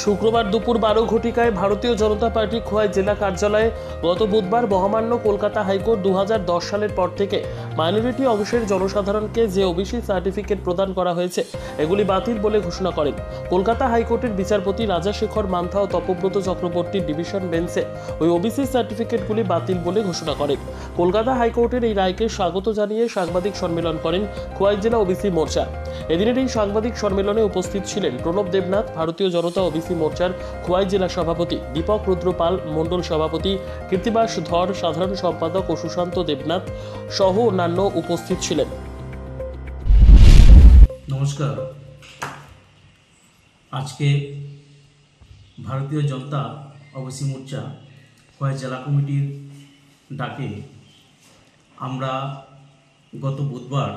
শুক্রবার দুপুর 12 ঘটিকায় ভারতীয় জনতা পার্টি খোয়াই জেলা কার্যালয়ে গত বুধবার মহামান্য কলকাতা হাইকোর্ট 2010 সালের পর থেকে মাইনরিটি অংশের জনসাধারণকে যে ওবিসি সার্টিফিকেট প্রদান করা হয়েছে এগুলি বাতিল বলে ঘোষণা করেন। কলকাতা হাইকোর্টের বিচারপতি রাজাশেখর মান্থা ও তপব্রত চক্রবর্তীর ডিভিশন বেঞ্চে ওই ওবিসি সার্টিফিকেটগুলি বাতিল বলে ঘোষণা করেন। কলকাতা হাইকোর্টের এই রায়কে স্বাগত জানিয়ে সাংবাদিক সম্মেলন করেন খোয়াই জেলা ওবিসি মোর্চা। এদিনের এই সাংবাদিক সম্মেলনে উপস্থিত ছিলেন প্রণব দেবনাথ, ভারতীয় জনতা ওবিসি মোর্চার খোয়াই জেলা সভাপতি, দীপক রুদ্রপাল, মণ্ডল সভাপতি কীর্তিবাস ধর, সাধারণ সম্পাদক ও সুশান্ত দেবনাথ সহ অন্যান্য উপস্থিত ছিলেন। নমস্কার। আজকে ভারতীয় জনতা ওবিসি মোর্চা খোয়াই জেলা কমিটির ডাকে আমরা গত বুধবার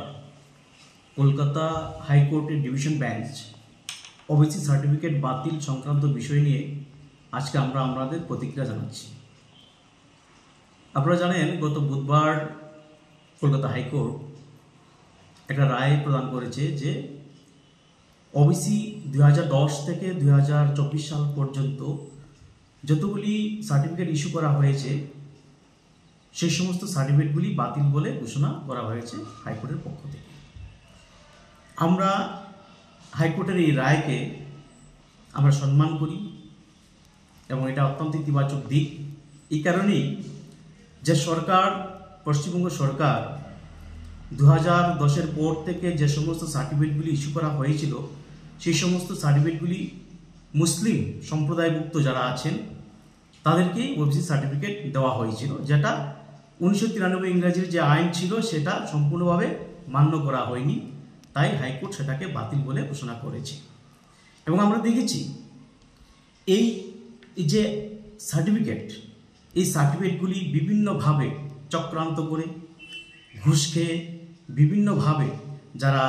কলকাতা হাইকোর্টের ডিভিশন বেঞ্চ ওবিসি সার্টিফিকেট বাতিল সংক্রান্ত বিষয় নিয়ে আজকে আমরা আমাদের প্রতিক্রিয়া জানাচ্ছি। আপনারা জানেন, গত বুধবার কলকাতা হাইকোর্ট একটা রায় প্রদান করেছে যে ওবিসি 2010 থেকে 2024 সাল পর্যন্ত যতগুলি সার্টিফিকেট ইস্যু করা হয়েছে সেই সমস্ত সার্টিফিকেটগুলি বাতিল বলে ঘোষণা করা হয়েছে হাইকোর্টের পক্ষ থেকে। আমরা হাইকোর্টের এই রায়কে আমরা সম্মান করি এবং এটা অত্যন্ত ইতিবাচক দিক। এই কারণেই যে সরকার, পশ্চিমবঙ্গ সরকার 2010-এর পর থেকে যে সমস্ত সার্টিফিকেটগুলি ইস্যু করা হয়েছিল সেই সমস্ত সার্টিফিকেটগুলি মুসলিম সম্প্রদায়ভুক্ত যারা আছেন তাদেরকে ওবিসি সার্টিফিকেট দেওয়া হয়েছিল, যেটা 1993 ইংরেজির যে আইন ছিল সেটা সম্পূর্ণভাবে মান্য করা হয়নি। তাই হাইকোর্ট সেটাকে বাতিল বলে ঘোষণা করেছে। এবং আমরা দেখেছি এই যে সার্টিফিকেট, এই সার্টিফিকেটগুলি বিভিন্নভাবে চক্রান্ত করে, ঘুষ খেয়ে, বিভিন্নভাবে যারা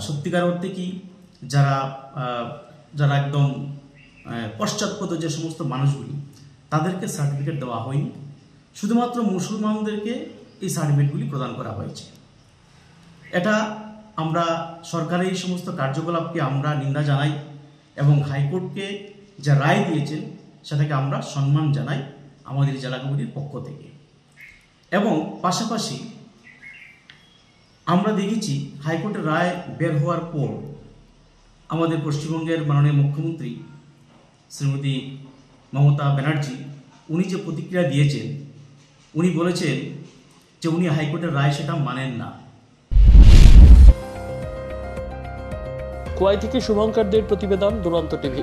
সত্যিকার অর্থে কি যারা একদম পশ্চাৎপদ যে সমস্ত মানুষগুলি তাদেরকে সার্টিফিকেট দেওয়া হয়নি, শুধুমাত্র মুসলমানদেরকে এই সার্টিফিকেটগুলি প্রদান করা হয়েছে। এটা আমরা সরকারের এই সমস্ত কার্যকলাপকে আমরা নিন্দা জানাই এবং হাইকোর্টকে যে রায় দিয়েছেন সেটাকে আমরা সম্মান জানাই আমাদের জেলা কমিটির পক্ষ থেকে। এবং পাশাপাশি আমরা দেখেছি হাইকোর্টের রায় বের হওয়ার পর আমাদের পশ্চিমবঙ্গের মাননীয় মুখ্যমন্ত্রী শ্রীমতী মমতা ব্যানার্জি উনি যে প্রতিক্রিয়া দিয়েছেন, উনি বলেছেন যে উনি হাইকোর্টের রায় সেটা মানেন না। খোয়াই থেকে শুভঙ্কর দের প্রতিবেদন, দুরন্ত টিভি।